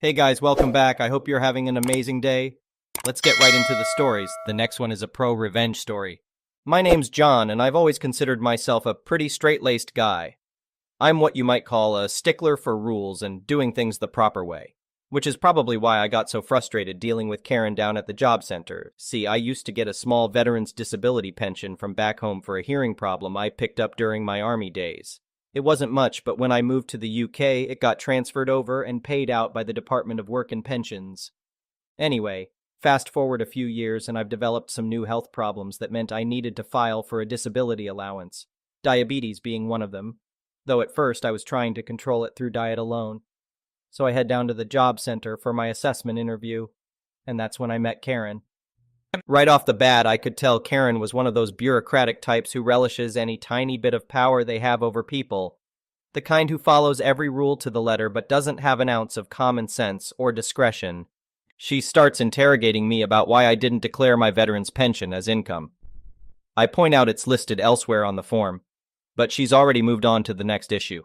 Hey guys, welcome back. I hope you're having an amazing day. Let's get right into the stories. The next one is a pro-revenge story. My name's John, and I've always considered myself a pretty straight-laced guy. I'm what you might call a stickler for rules and doing things the proper way, which is probably why I got so frustrated dealing with Karen down at the job center. See, I used to get a small veteran's disability pension from back home for a hearing problem I picked up during my army days. It wasn't much, but when I moved to the UK, it got transferred over and paid out by the Department of Work and Pensions. Anyway, fast forward a few years and I've developed some new health problems that meant I needed to file for a disability allowance, diabetes being one of them, though at first I was trying to control it through diet alone. So I head down to the job center for my assessment interview, and that's when I met Karen. Right off the bat, I could tell Karen was one of those bureaucratic types who relishes any tiny bit of power they have over people. The kind who follows every rule to the letter but doesn't have an ounce of common sense or discretion. She starts interrogating me about why I didn't declare my veteran's pension as income. I point out it's listed elsewhere on the form, but she's already moved on to the next issue.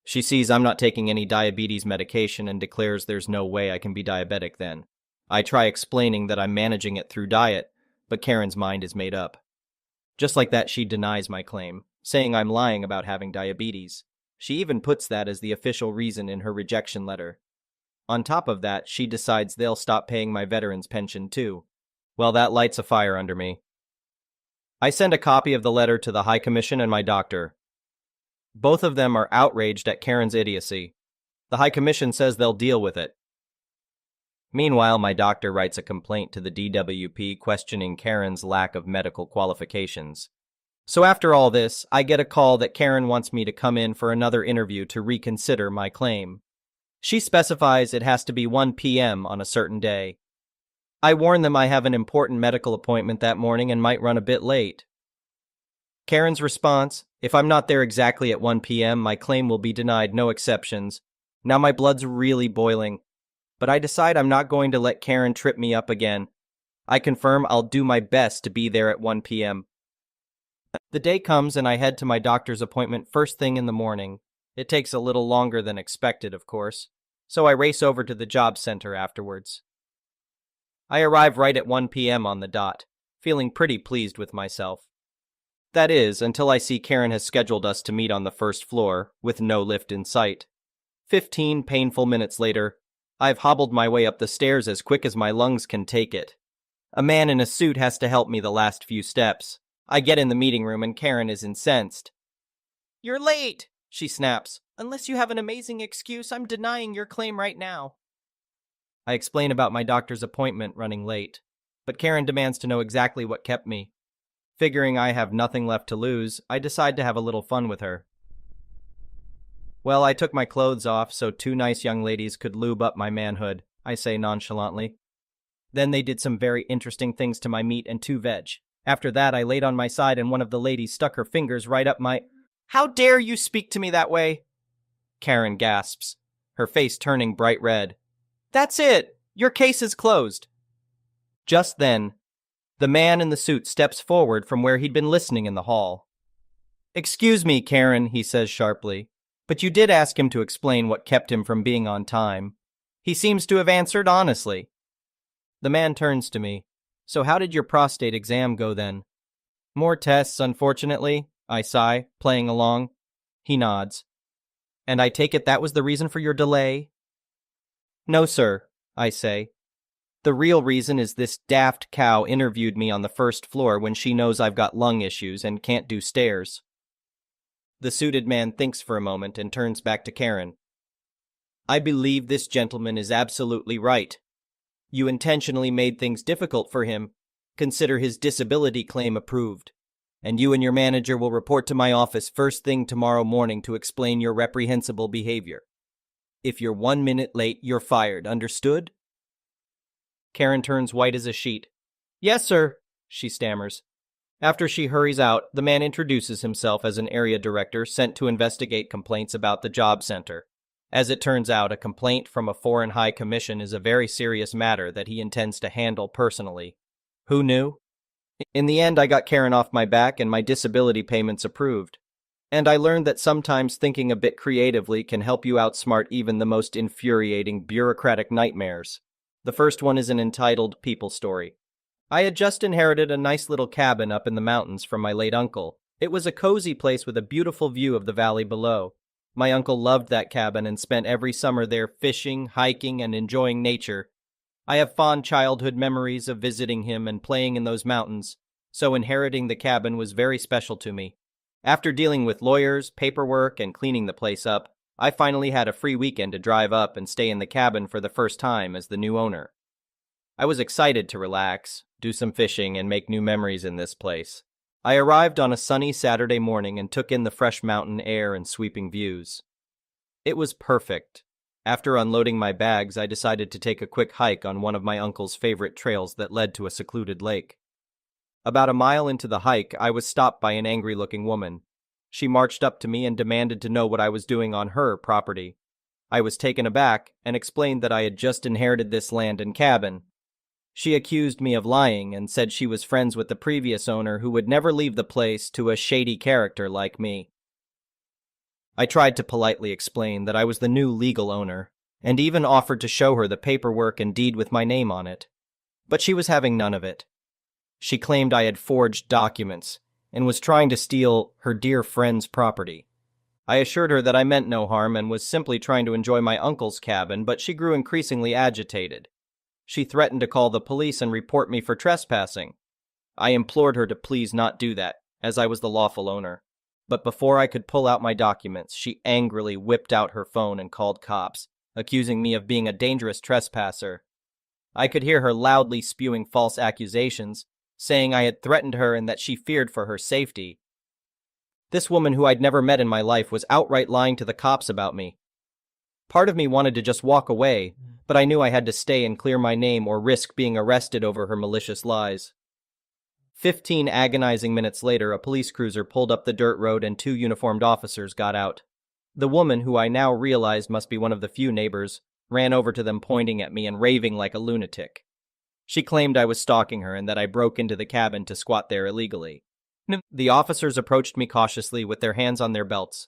She sees I'm not taking any diabetes medication and declares there's no way I can be diabetic then. I try explaining that I'm managing it through diet, but Karen's mind is made up. Just like that, she denies my claim, saying I'm lying about having diabetes. She even puts that as the official reason in her rejection letter. On top of that, she decides they'll stop paying my veteran's pension too. Well, that lights a fire under me. I send a copy of the letter to the High Commission and my doctor. Both of them are outraged at Karen's idiocy. The High Commission says they'll deal with it. Meanwhile, my doctor writes a complaint to the DWP questioning Karen's lack of medical qualifications. So after all this, I get a call that Karen wants me to come in for another interview to reconsider my claim. She specifies it has to be 1 p.m. on a certain day. I warn them I have an important medical appointment that morning and might run a bit late. Karen's response, if I'm not there exactly at 1 p.m., my claim will be denied, no exceptions. Now my blood's really boiling. But I decide I'm not going to let Karen trip me up again. I confirm I'll do my best to be there at 1 p.m. The day comes and I head to my doctor's appointment first thing in the morning. It takes a little longer than expected, of course, so I race over to the job center afterwards. I arrive right at 1 p.m. on the dot, feeling pretty pleased with myself. That is, until I see Karen has scheduled us to meet on the first floor, with no lift in sight. 15 painful minutes later, I've hobbled my way up the stairs as quick as my lungs can take it. A man in a suit has to help me the last few steps. I get in the meeting room and Karen is incensed. "You're late," she snaps. "Unless you have an amazing excuse, I'm denying your claim right now." I explain about my doctor's appointment running late, but Karen demands to know exactly what kept me. Figuring I have nothing left to lose, I decide to have a little fun with her. Well, I took my clothes off so two nice young ladies could lube up my manhood, I say nonchalantly. Then they did some very interesting things to my meat and two veg. After that, I laid on my side and one of the ladies stuck her fingers right up my— "How dare you speak to me that way?" Karen gasps, her face turning bright red. "That's it! Your case is closed." Just then, the man in the suit steps forward from where he'd been listening in the hall. "Excuse me, Karen," he says sharply. "But you did ask him to explain what kept him from being on time. He seems to have answered honestly." The man turns to me. "So how did your prostate exam go then?" "More tests, unfortunately," I sigh, playing along. He nods. "And I take it that was the reason for your delay?" "No, sir," I say. "The real reason is this daft cow interviewed me on the first floor when she knows I've got lung issues and can't do stairs." The suited man thinks for a moment and turns back to Karen. "I believe this gentleman is absolutely right. You intentionally made things difficult for him. Consider his disability claim approved. And you and your manager will report to my office first thing tomorrow morning to explain your reprehensible behavior. If you're 1 minute late, you're fired. Understood?" Karen turns white as a sheet. "Yes, sir," she stammers. After she hurries out, the man introduces himself as an area director sent to investigate complaints about the job center. As it turns out, a complaint from a foreign high commission is a very serious matter that he intends to handle personally. Who knew? In the end, I got Karen off my back and my disability payments approved. And I learned that sometimes thinking a bit creatively can help you outsmart even the most infuriating bureaucratic nightmares. The first one is an entitled People Story. I had just inherited a nice little cabin up in the mountains from my late uncle. It was a cozy place with a beautiful view of the valley below. My uncle loved that cabin and spent every summer there fishing, hiking, and enjoying nature. I have fond childhood memories of visiting him and playing in those mountains, so inheriting the cabin was very special to me. After dealing with lawyers, paperwork, and cleaning the place up, I finally had a free weekend to drive up and stay in the cabin for the first time as the new owner. I was excited to relax, do some fishing, and make new memories in this place. I arrived on a sunny Saturday morning and took in the fresh mountain air and sweeping views. It was perfect. After unloading my bags, I decided to take a quick hike on one of my uncle's favorite trails that led to a secluded lake. About a mile into the hike, I was stopped by an angry-looking woman. She marched up to me and demanded to know what I was doing on her property. I was taken aback and explained that I had just inherited this land and cabin. She accused me of lying and said she was friends with the previous owner who would never leave the place to a shady character like me. I tried to politely explain that I was the new legal owner, and even offered to show her the paperwork and deed with my name on it. But she was having none of it. She claimed I had forged documents and was trying to steal her dear friend's property. I assured her that I meant no harm and was simply trying to enjoy my uncle's cabin, but she grew increasingly agitated. She threatened to call the police and report me for trespassing. I implored her to please not do that, as I was the lawful owner. But before I could pull out my documents, she angrily whipped out her phone and called cops, accusing me of being a dangerous trespasser. I could hear her loudly spewing false accusations, saying I had threatened her and that she feared for her safety. This woman who I'd never met in my life was outright lying to the cops about me. Part of me wanted to just walk away, but I knew I had to stay and clear my name or risk being arrested over her malicious lies. 15 agonizing minutes later, a police cruiser pulled up the dirt road and 2 uniformed officers got out. The woman, who I now realized must be one of the few neighbors, ran over to them pointing at me and raving like a lunatic. She claimed I was stalking her and that I broke into the cabin to squat there illegally. The officers approached me cautiously with their hands on their belts.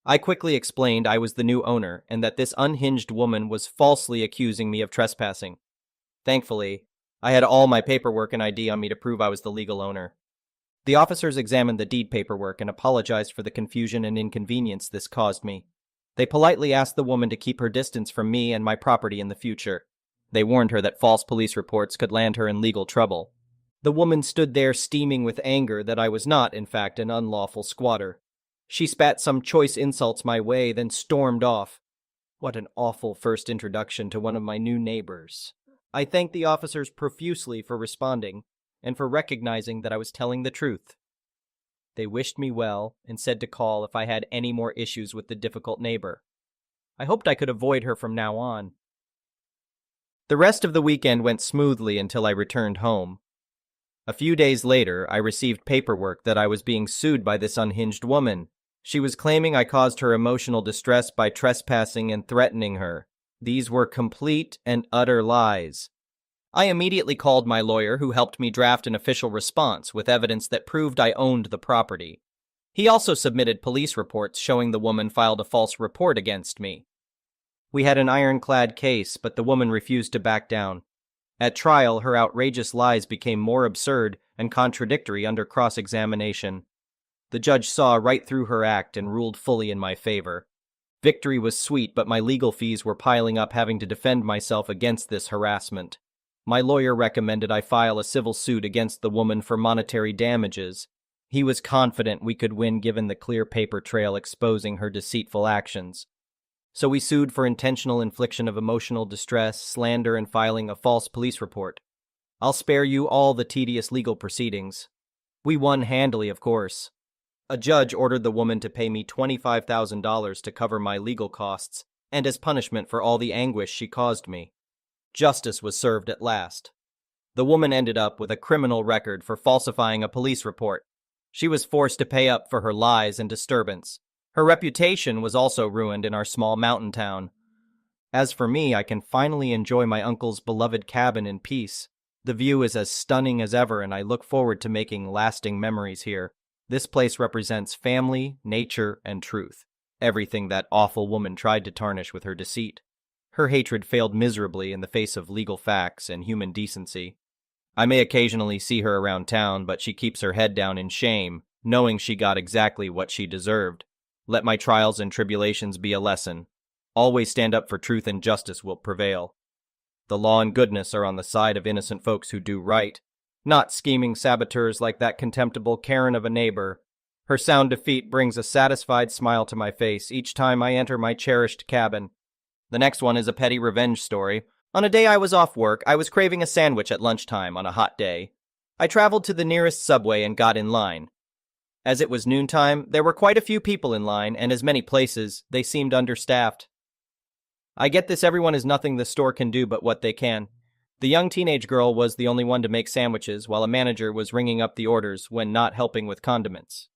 I quickly explained I was the new owner and that this unhinged woman was falsely accusing me of trespassing. Thankfully, I had all my paperwork and ID on me to prove I was the legal owner. The officers examined the deed paperwork and apologized for the confusion and inconvenience this caused me. They politely asked the woman to keep her distance from me and my property in the future. They warned her that false police reports could land her in legal trouble. The woman stood there steaming with anger that I was not, in fact, an unlawful squatter. She spat some choice insults my way, then stormed off. What an awful first introduction to one of my new neighbors. I thanked the officers profusely for responding, and for recognizing that I was telling the truth. They wished me well, and said to call if I had any more issues with the difficult neighbor. I hoped I could avoid her from now on. The rest of the weekend went smoothly until I returned home. A few days later, I received paperwork that I was being sued by this unhinged woman. She was claiming I caused her emotional distress by trespassing and threatening her. These were complete and utter lies. I immediately called my lawyer, who helped me draft an official response with evidence that proved I owned the property. He also submitted police reports showing the woman filed a false report against me. We had an ironclad case, but the woman refused to back down. At trial, her outrageous lies became more absurd and contradictory under cross-examination. The judge saw right through her act and ruled fully in my favor. Victory was sweet, but my legal fees were piling up, having to defend myself against this harassment. My lawyer recommended I file a civil suit against the woman for monetary damages. He was confident we could win given the clear paper trail exposing her deceitful actions. So we sued for intentional infliction of emotional distress, slander, and filing a false police report. I'll spare you all the tedious legal proceedings. We won handily, of course. A judge ordered the woman to pay me $25,000 to cover my legal costs, and as punishment for all the anguish she caused me. Justice was served at last. The woman ended up with a criminal record for falsifying a police report. She was forced to pay up for her lies and disturbance. Her reputation was also ruined in our small mountain town. As for me, I can finally enjoy my uncle's beloved cabin in peace. The view is as stunning as ever, and I look forward to making lasting memories here. This place represents family, nature, and truth. Everything that awful woman tried to tarnish with her deceit. Her hatred failed miserably in the face of legal facts and human decency. I may occasionally see her around town, but she keeps her head down in shame, knowing she got exactly what she deserved. Let my trials and tribulations be a lesson. Always stand up for truth, and justice will prevail. The law and goodness are on the side of innocent folks who do right, not scheming saboteurs like that contemptible Karen of a neighbor. Her sound defeat brings a satisfied smile to my face each time I enter my cherished cabin. The next one is a petty revenge story. On a day I was off work, I was craving a sandwich at lunchtime on a hot day. I traveled to the nearest subway and got in line. As it was noontime, there were quite a few people in line, and as many places, they seemed understaffed. I get this, everyone is nothing the store can do but what they can. The young teenage girl was the only one to make sandwiches, while a manager was ringing up the orders when not helping with condiments.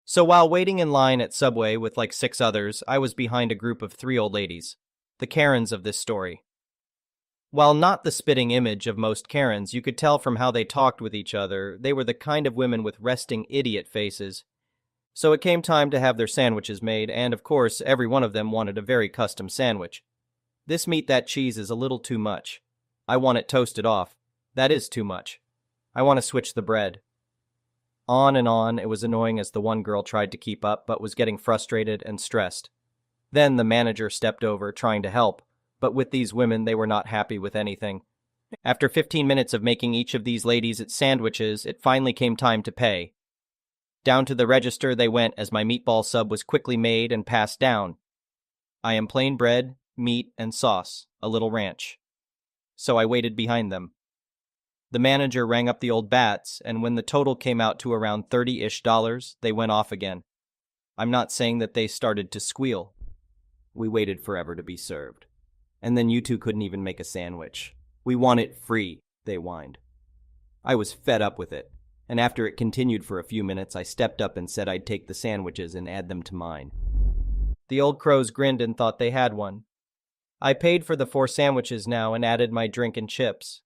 So while waiting in line at Subway with like 6 others, I was behind a group of 3 old ladies, the Karens of this story. While not the spitting image of most Karens, you could tell from how they talked with each other, they were the kind of women with resting idiot faces. So it came time to have their sandwiches made, and of course, every one of them wanted a very custom sandwich. This meat, that cheese is a little too much. I want it toasted off. That is too much. I want to switch the bread. On and on, it was annoying as the one girl tried to keep up, but was getting frustrated and stressed. Then the manager stepped over, trying to help, but with these women, they were not happy with anything. After 15 minutes of making each of these ladies its sandwiches, it finally came time to pay. Down to the register they went as my meatball sub was quickly made and passed down. I am plain bread, meat, and sauce, a little ranch. So I waited behind them. The manager rang up the old bats, and when the total came out to around $30-ish, they went off again. I'm not saying that they started to squeal. We waited forever to be served. And then you two couldn't even make a sandwich. We want it free, they whined. I was fed up with it, and after it continued for a few minutes, I stepped up and said I'd take the sandwiches and add them to mine. The old crows grinned and thought they had one. I paid for the 4 sandwiches now and added my drink and chips.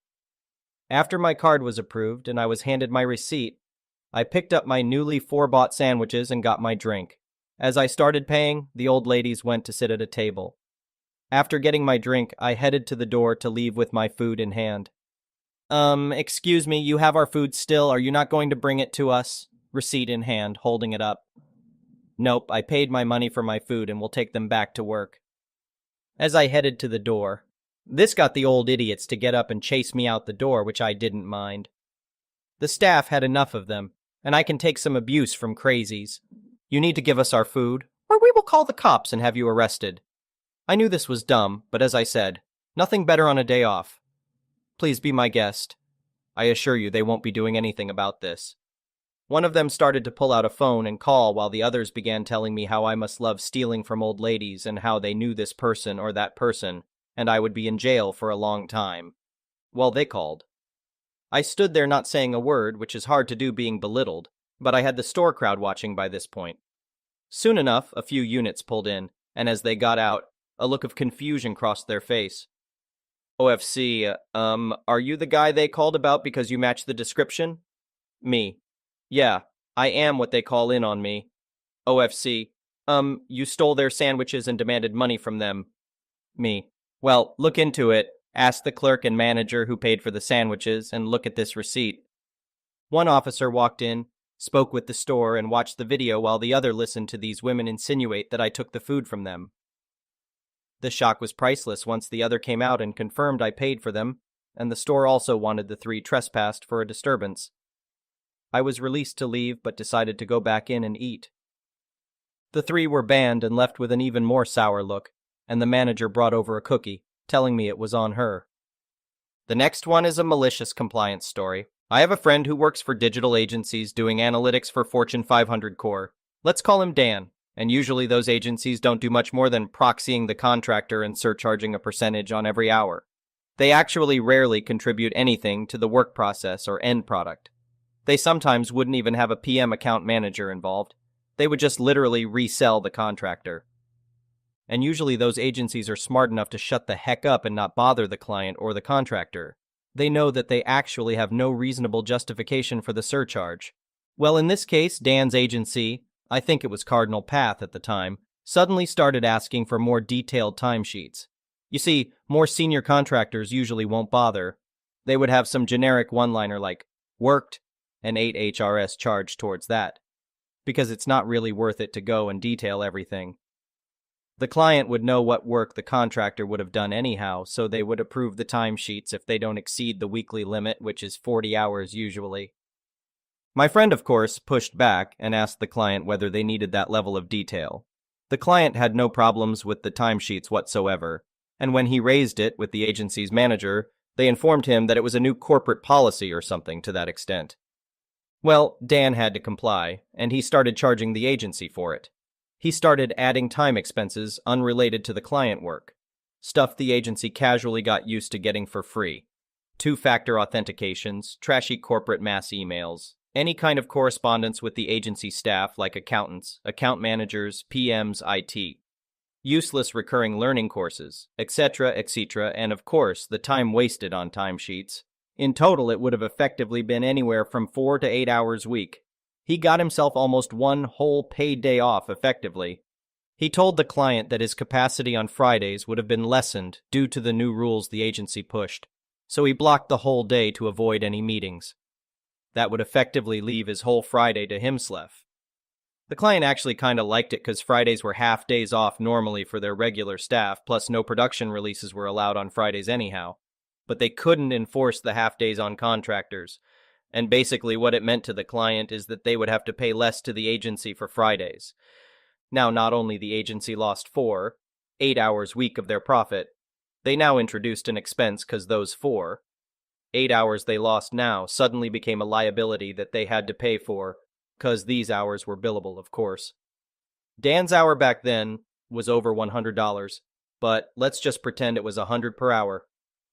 After my card was approved and I was handed my receipt, I picked up my newly 4-bought sandwiches and got my drink. As I started paying, the old ladies went to sit at a table. After getting my drink, I headed to the door to leave with my food in hand. Excuse me, you have our food still. Are you not going to bring it to us? Receipt in hand, holding it up. Nope, I paid my money for my food and will take them back to work. As I headed to the door, this got the old idiots to get up and chase me out the door, which I didn't mind. The staff had enough of them, and I can take some abuse from crazies. You need to give us our food, or we will call the cops and have you arrested. I knew this was dumb, but as I said, nothing better on a day off. Please be my guest. I assure you they won't be doing anything about this. One of them started to pull out a phone and call while the others began telling me how I must love stealing from old ladies and how they knew this person or that person, and I would be in jail for a long time. Well, they called. I stood there not saying a word, which is hard to do being belittled, but I had the store crowd watching by this point. Soon enough, a few units pulled in, and as they got out, a look of confusion crossed their face. OFC, are you the guy they called about because you match the description? Me. Yeah, I am what they call in on me. OFC, you stole their sandwiches and demanded money from them. Me. Well, look into it. Ask the clerk and manager who paid for the sandwiches and look at this receipt. One officer walked in, spoke with the store, and watched the video while the other listened to these women insinuate that I took the food from them. The shock was priceless once the other came out and confirmed I paid for them, and the store also wanted the 3 trespassed for a disturbance. I was released to leave, but decided to go back in and eat. The 3 were banned and left with an even more sour look, and the manager brought over a cookie, telling me it was on her. The next one is a malicious compliance story. I have a friend who works for digital agencies doing analytics for Fortune 500 Core. Let's call him Dan, and usually those agencies don't do much more than proxying the contractor and surcharging a percentage on every hour. They actually rarely contribute anything to the work process or end product. They sometimes wouldn't even have a PM account manager involved. They would just literally resell the contractor. And usually those agencies are smart enough to shut the heck up and not bother the client or the contractor. They know that they actually have no reasonable justification for the surcharge. Well, in this case, Dan's agency, I think it was Cardinal Path at the time, suddenly started asking for more detailed timesheets. You see, more senior contractors usually won't bother. They would have some generic one-liner like, worked, and 8 HRS charged towards that, because it's not really worth it to go and detail everything. The client would know what work the contractor would have done anyhow, so they would approve the timesheets if they don't exceed the weekly limit, which is 40 hours usually. My friend, of course, pushed back and asked the client whether they needed that level of detail. The client had no problems with the timesheets whatsoever, and when he raised it with the agency's manager, they informed him that it was a new corporate policy or something to that extent. Well, Dan had to comply, and he started charging the agency for it. He started adding time expenses unrelated to the client work, stuff the agency casually got used to getting for free. Two-factor authentications, trashy corporate mass emails, any kind of correspondence with the agency staff like accountants, account managers, PMs, IT. Useless recurring learning courses, etc., etc., and of course, the time wasted on timesheets. In total, it would have effectively been anywhere from 4 to 8 hours a week. He got himself almost one whole paid day off effectively. He told the client that his capacity on Fridays would have been lessened due to the new rules the agency pushed, so he blocked the whole day to avoid any meetings. That would effectively leave his whole Friday to himself. The client actually kind of liked it because Fridays were half days off normally for their regular staff, plus no production releases were allowed on Fridays anyhow. But they couldn't enforce the half days on contractors. And basically what it meant to the client is that they would have to pay less to the agency for Fridays. Now, not only the agency lost 8 hours a week of their profit, they now introduced an expense because those 8 hours they lost now suddenly became a liability that they had to pay for, because these hours were billable, of course. Dan's hour back then was over $100, but let's just pretend it was $100 per hour.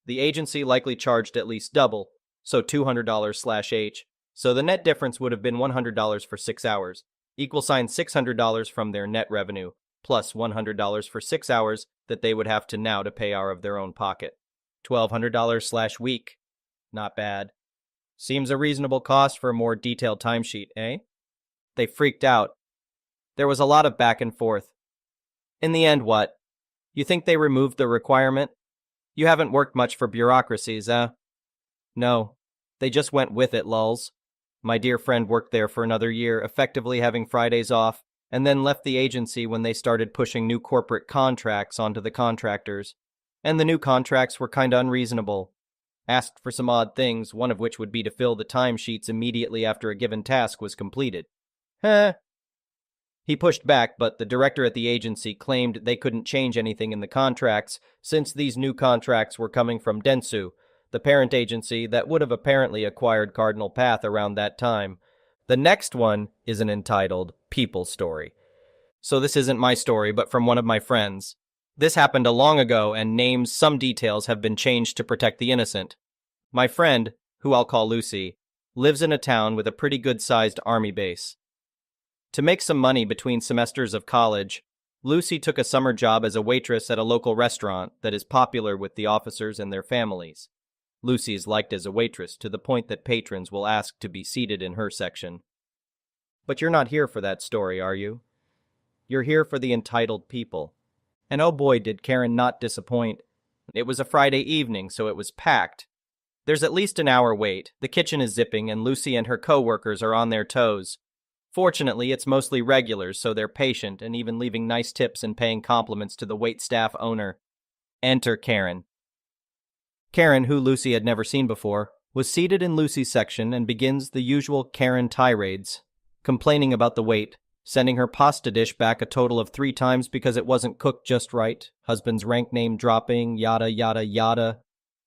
The agency likely charged at least double, so $200/H, so the net difference would have been $100 for 6 hours, $600 from their net revenue, plus $100 for 6 hours that they would have to now to pay out of their own pocket. $1,200/week. Not bad. Seems a reasonable cost for a more detailed timesheet, eh? They freaked out. There was a lot of back and forth. In the end, what? You think they removed the requirement? You haven't worked much for bureaucracies, eh? No, they just went with it, lulz. My dear friend worked there for another year, effectively having Fridays off, and then left the agency when they started pushing new corporate contracts onto the contractors. And the new contracts were kinda unreasonable. Asked for some odd things, one of which would be to fill the timesheets immediately after a given task was completed. He pushed back, but the director at the agency claimed they couldn't change anything in the contracts since these new contracts were coming from Dentsu, the parent agency that would have apparently acquired Cardinal Path around that time. The next one is an entitled People Story. So this isn't my story, but from one of my friends. This happened a long ago, and some details have been changed to protect the innocent. My friend, who I'll call Lucy, lives in a town with a pretty good-sized army base. To make some money between semesters of college, Lucy took a summer job as a waitress at a local restaurant that is popular with the officers and their families. Lucy is liked as a waitress to the point that patrons will ask to be seated in her section. But you're not here for that story, are you? You're here for the entitled people. And oh boy, did Karen not disappoint. It was a Friday evening, so it was packed. There's at least an hour wait, the kitchen is zipping, and Lucy and her co-workers are on their toes. Fortunately, it's mostly regulars, so they're patient and even leaving nice tips and paying compliments to the waitstaff owner. Enter Karen. Karen, who Lucy had never seen before, was seated in Lucy's section and begins the usual Karen tirades, complaining about the wait, sending her pasta dish back a total of 3 times because it wasn't cooked just right, husband's rank name dropping, yada yada yada.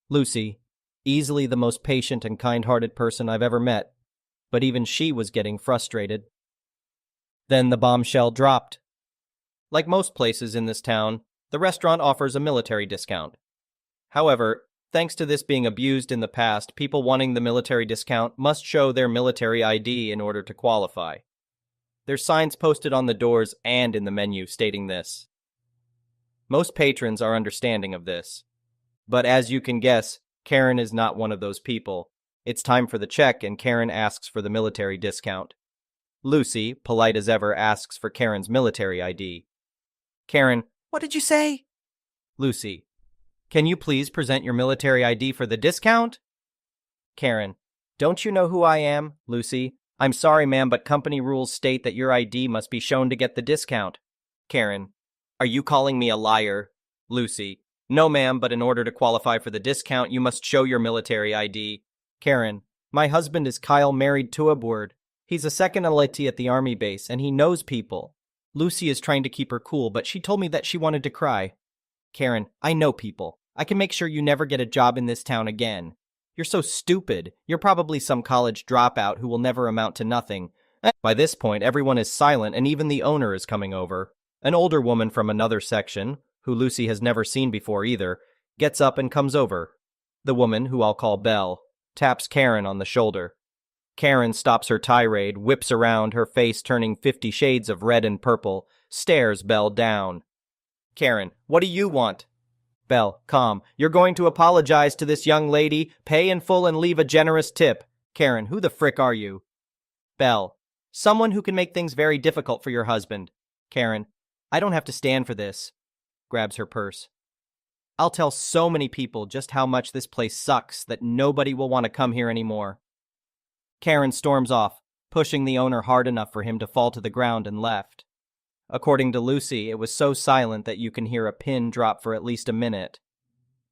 Lucy, easily the most patient and kind-hearted person I've ever met, but even she was getting frustrated. Then the bombshell dropped. Like most places in this town, the restaurant offers a military discount. However, thanks to this being abused in the past, people wanting the military discount must show their military ID in order to qualify. There's signs posted on the doors and in the menu stating this. Most patrons are understanding of this. But as you can guess, Karen is not one of those people. It's time for the check, and Karen asks for the military discount. Lucy, polite as ever, asks for Karen's military ID. Karen, what did you say? Lucy, can you please present your military ID for the discount? Karen, don't you know who I am, Lucy? I'm sorry, ma'am, but company rules state that your ID must be shown to get the discount. Karen, are you calling me a liar? Lucy, no, ma'am, but in order to qualify for the discount, you must show your military ID. Karen, my husband is Kyle, married to a board. He's a second enlistee at the army base, and he knows people. Lucy is trying to keep her cool, but she told me that she wanted to cry. Karen, I know people. I can make sure you never get a job in this town again. You're so stupid. You're probably some college dropout who will never amount to nothing. By this point, everyone is silent, and even the owner is coming over. An older woman from another section, who Lucy has never seen before either, gets up and comes over. The woman, who I'll call Belle, taps Karen on the shoulder. Karen stops her tirade, whips around, her face turning 50 shades of red and purple, stares Belle down. Karen, what do you want? Belle, calm. You're going to apologize to this young lady, pay in full and leave a generous tip. Karen, who the frick are you? Belle, someone who can make things very difficult for your husband. Karen, I don't have to stand for this. Grabs her purse. I'll tell so many people just how much this place sucks that nobody will want to come here anymore. Karen storms off, pushing the owner hard enough for him to fall to the ground and left. According to Lucy, it was so silent that you can hear a pin drop for at least a minute.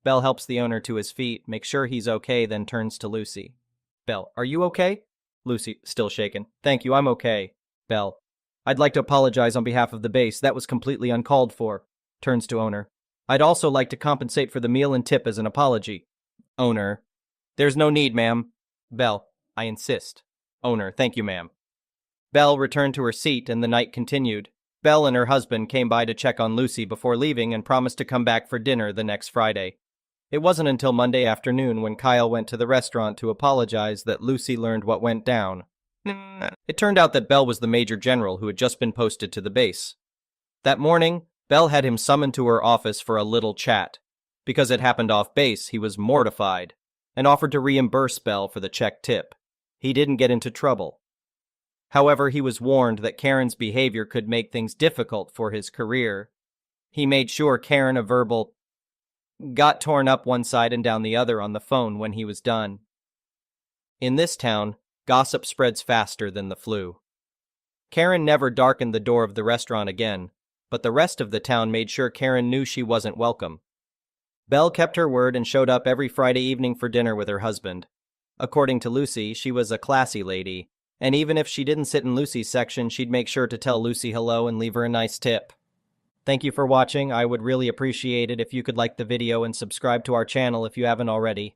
Belle helps the owner to his feet, makes sure he's okay, then turns to Lucy. Belle, are you okay? Lucy, still shaken. Thank you, I'm okay. Belle, I'd like to apologize on behalf of the base. That was completely uncalled for. Turns to owner. I'd also like to compensate for the meal and tip as an apology. Owner. There's no need, ma'am. Belle, I insist. Owner, thank you, ma'am. Belle returned to her seat and the night continued. Belle and her husband came by to check on Lucy before leaving and promised to come back for dinner the next Friday. It wasn't until Monday afternoon when Kyle went to the restaurant to apologize that Lucy learned what went down. It turned out that Belle was the Major General who had just been posted to the base. That morning, Belle had him summoned to her office for a little chat. Because it happened off base, he was mortified and offered to reimburse Belle for the check tip. He didn't get into trouble. However, he was warned that Karen's behavior could make things difficult for his career. He made sure Karen a verbal got torn up one side and down the other on the phone when he was done. In this town, gossip spreads faster than the flu. Karen never darkened the door of the restaurant again, but the rest of the town made sure Karen knew she wasn't welcome. Belle kept her word and showed up every Friday evening for dinner with her husband. According to Lucy, she was a classy lady, and even if she didn't sit in Lucy's section, she'd make sure to tell Lucy hello and leave her a nice tip. Thank you for watching. I would really appreciate it if you could like the video and subscribe to our channel if you haven't already.